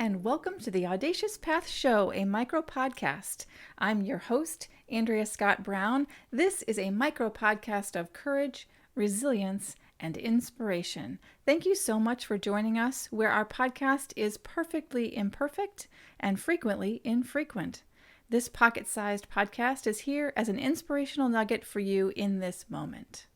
and welcome to the Audacious Path Show, a micro podcast. I'm your host, Andrea Scott Brown. This is a micro podcast of courage, resilience, and inspiration. Thank you so much for joining us, where our podcast is perfectly imperfect and frequently infrequent. This pocket-sized podcast is here as an inspirational nugget for you in this moment.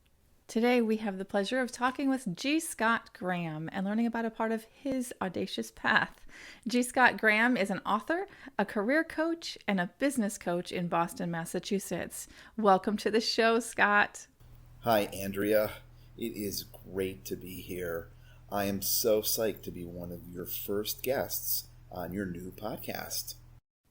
Today, we have the pleasure of talking with G. Scott Graham and learning about a part of his audacious path. G. Scott Graham is an author, a career coach, and a business coach in Boston, Massachusetts. Welcome to the show, Scott. Hi, Andrea. It is great to be here. I am so psyched to be one of your first guests on your new podcast.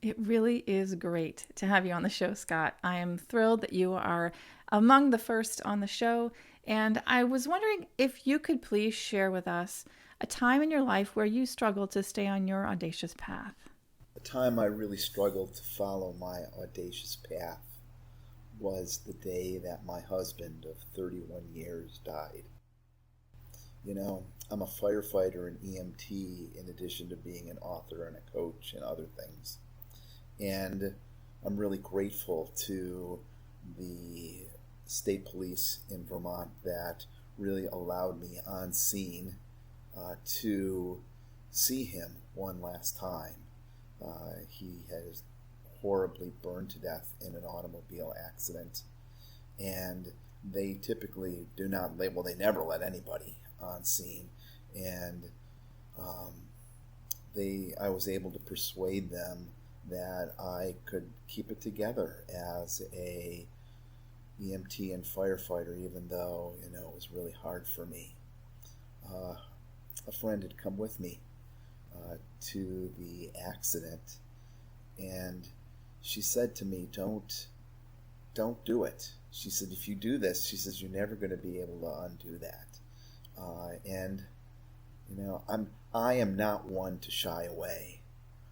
It really is great to have you on the show, Scott. I am thrilled that you are among the first on the show, and I was wondering if you could please share with us a time in your life where you struggled to stay on your audacious path. The time I really struggled to follow my audacious path was the day that my husband of 31 years died. You know, I'm a firefighter and EMT in addition to being an author and a coach and other things. And I'm really grateful to the state police in Vermont that really allowed me on scene to see him one last time. He has horribly burned to death in an automobile accident, and they typically do not they never let anybody on scene, and I was able to persuade them that I could keep it together as a EMT and firefighter, even though, it was really hard for me. A friend had come with me to the accident, and she said to me, don't do it. She said, if you do this, she says, you're never going to be able to undo that. I am not one to shy away.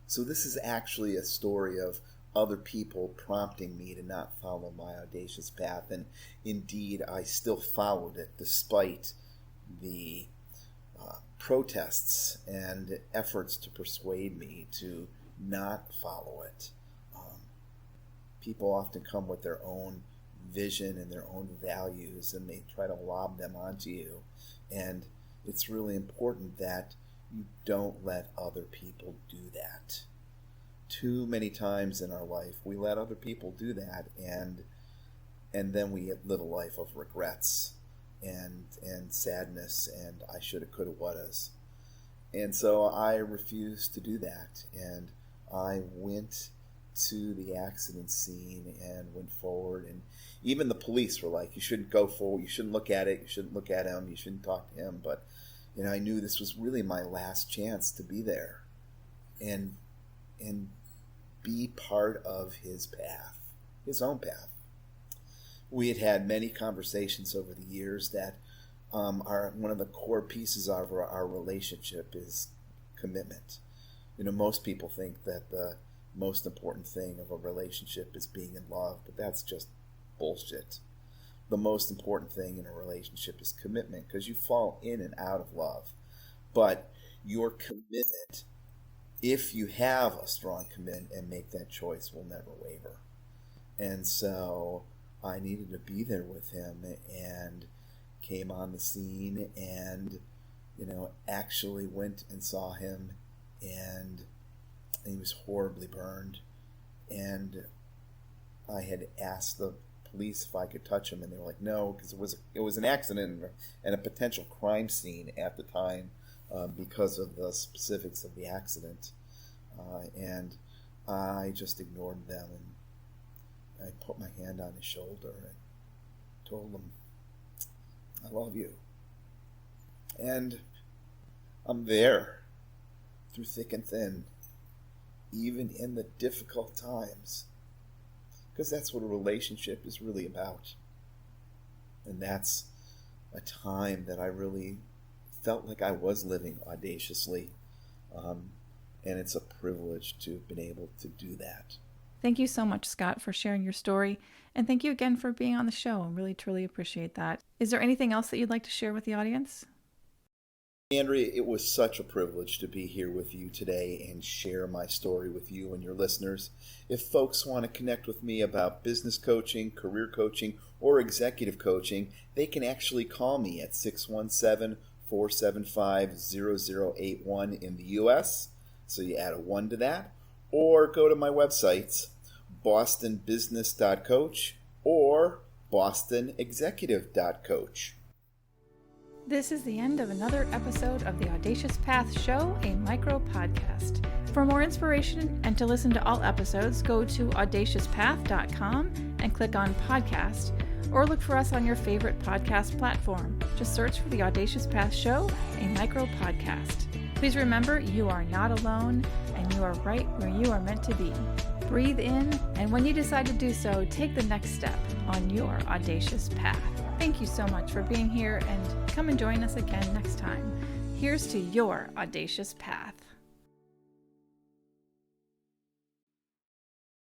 So this is actually a story of other people prompting me to not follow my audacious path. And indeed, I still followed it despite the protests and efforts to persuade me to not follow it. People often come with their own vision and their own values, and they try to lob them onto you. And it's really important that you don't let other people do that. Too many times in our life, we let other people do that, and then we live a life of regrets and sadness, and I shoulda, coulda, wouldas. And so I refused to do that, and I went to the accident scene and went forward, and even the police were like, you shouldn't go forward, you shouldn't look at it, you shouldn't look at him, you shouldn't talk to him. But I knew this was really my last chance to be there and be part of his path, his own path. We had many conversations over the years that are one of the core pieces of our relationship is commitment. Most people think that the most important thing of a relationship is being in love, but that's just bullshit. The most important thing in a relationship is commitment, because you fall in and out of love. But your commitment, if you have a strong commitment and make that choice, will never waver. And so I needed to be there with him, and came on the scene and, actually went and saw him, and he was horribly burned. And I had asked the police if I could touch him, and they were like, no, because it was an accident and a potential crime scene at the time because of the specifics of the accident. And I just ignored them, and I put my hand on his shoulder and told him, I love you. And I'm there through thick and thin, even in the difficult times, because that's what a relationship is really about. And that's a time that I really felt like I was living audaciously. And it's a privilege to have been able to do that. Thank you so much, Scott, for sharing your story. And thank you again for being on the show. I really, truly appreciate that. Is there anything else that you'd like to share with the audience? Andrea, it was such a privilege to be here with you today and share my story with you and your listeners. If folks want to connect with me about business coaching, career coaching, or executive coaching, they can actually call me at 617-475-0081 in the U.S., so you add a 1 to that, or go to my websites, bostonbusiness.coach or bostonexecutive.coach. This is the end of another episode of the Audacious Path Show, a micro podcast. For more inspiration and to listen to all episodes, go to audaciouspath.com and click on podcast, or look for us on your favorite podcast platform. Just search for the Audacious Path Show, a micro podcast. Please remember, you are not alone and you are right where you are meant to be. Breathe in, and when you decide to do so, take the next step on your audacious path. Thank you so much for being here, and come and join us again next time. Here's to your audacious path.